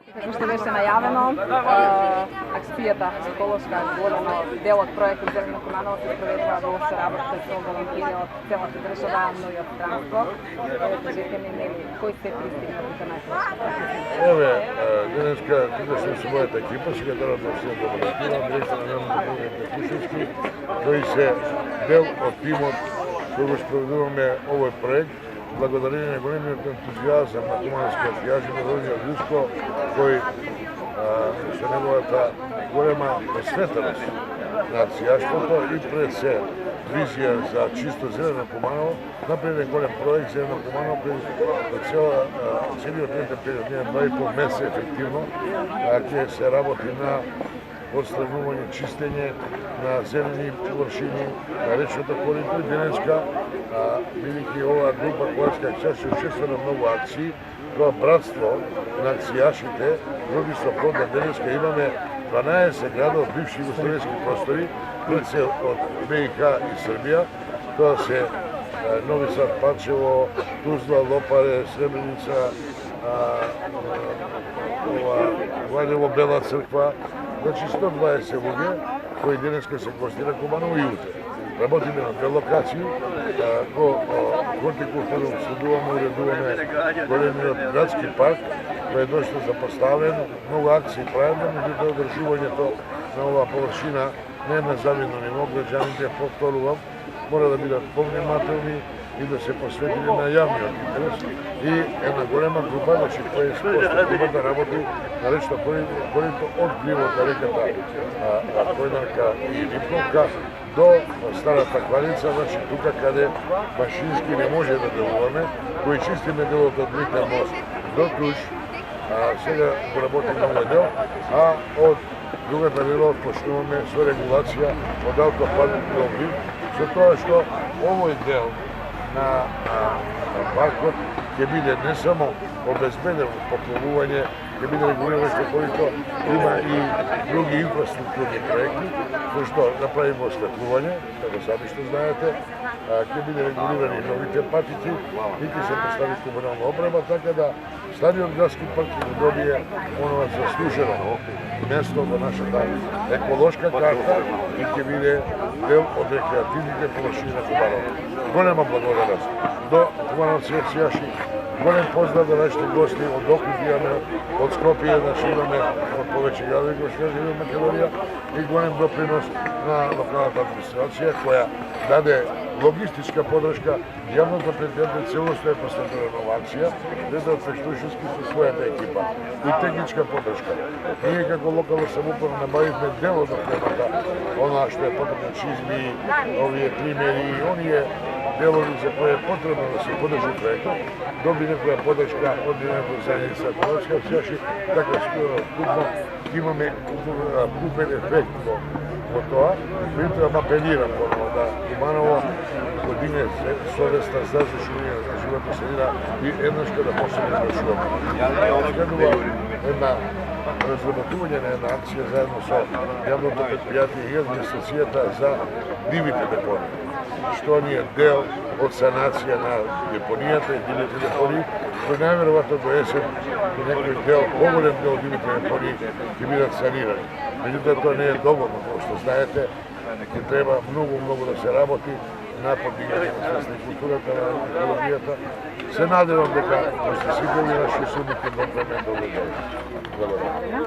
Како што беше најавено, експијата еколошка големо дел од проектот Зелено Куманово се спроведува во соработка со волонтери од целата држава, но и од странство. Кажете ми, нели, кои се пристигнати кај најпрошто? Еве, денеска тука сум со мојата екипа, сега треба да се добротирам, директор на Неман Петушевски, кои се дел од тимот кој го спроведуваме овој проект, благодарение на големиот ентузијазам на кумановскиот јажи Миројлијо Љуско, кој со неговата голема посветеност на цијаштвото и пред се визија за чисто зелено Куманово, направи голем проект Зелено Куманово, кој целиот летен период, не 2,5 месеца ефективно, ќе се работи на отстранување, чистење на зелени површини, на речното корито и денеска, бидејќи оваа група Кумановска акција се учествува на многу акции, тоа братство на акцијашите роди со плод да денеска имаме 12 градот бивши југословенски простори, кои се од БиХ и Србија, тоа се Нови Сад, Пачево, Тузла, Лопаре, Сребреница, Ваљево, Бела Црква, значи 120 луѓе кои денеска се гостира Куманово и утре. Работиме на две локации, во хортикултурно следуваме, уредуваме големиот градски парк, кој е доста запоставен, многу акции правиме, меѓутоа одржувањето на оваа површина не е на завидно ниво, граѓаните повторувам, мора да бидат повнимателни и да се посветили на јавниот интерес и една голема група, значи 50% група да работи на речното корито од гривот на реката Којнарка и Липновка до Старата Кладица, значи тука каде машински не може да делуваме, кои чистиме делот од Митен мост до Туш, сега го работиме овој дел, а од другата дела почнуваме со регулација од автопат до Обрив, со тоа што овој дел на паркот ќе биде не само обезбедено поплавување, ќе биде регулирано што колито има и други инфраструктурни проекти, кои што направиме осветлување, како сами што знаете, ќе биде регулирани новите патици и ќе се постави комунална опрема, така да Стариот градски парк ќе добие онова заслужено место во нашата еколошка карта и ќе биде дел од рекреативните површини на Куманово. Голема благодарност до кумановци акцијаши, голем поздрав до нашите гости од Охрид имаме, од Скопје, значи имаме од повеќе градови кои што живеат во Македонија и голем допринос на локалната администрација која даде логистичка подршка, јавното предпријатие целосно е посветено на оваа акција, Петар Пештушевски со својата екипа и техничка подршка. Ние како локална самоуправа набавивме дел од офремата, онаа што е потребно чизми, овие примери и оние делови за кои е потребно да се подржи проектот, доби некоја подршка од Динарната заедница Кумановска акцијаши, така скупно имаме купен ефект во тоа, притребам апелирам да Куманово године совестна за зашување на животна средина и еднашка да почнеме да шуваме. Следува една разработување на една акција заедно со јавното предпријатие и администрацијата за дивите депонии, што ни е дел од санација на депонијата и дивите депонии, кои најверојатно до есен и некој дел, поголем дел од дивите депонии ќе бидат санирани. Меѓутоа тоа не е доволно, како што знаете, ќе треба многу да се работи на подигање на свеста и културата на екологијата. Се надевам дека сите овие наши судници направиме добро дело. Благодарам.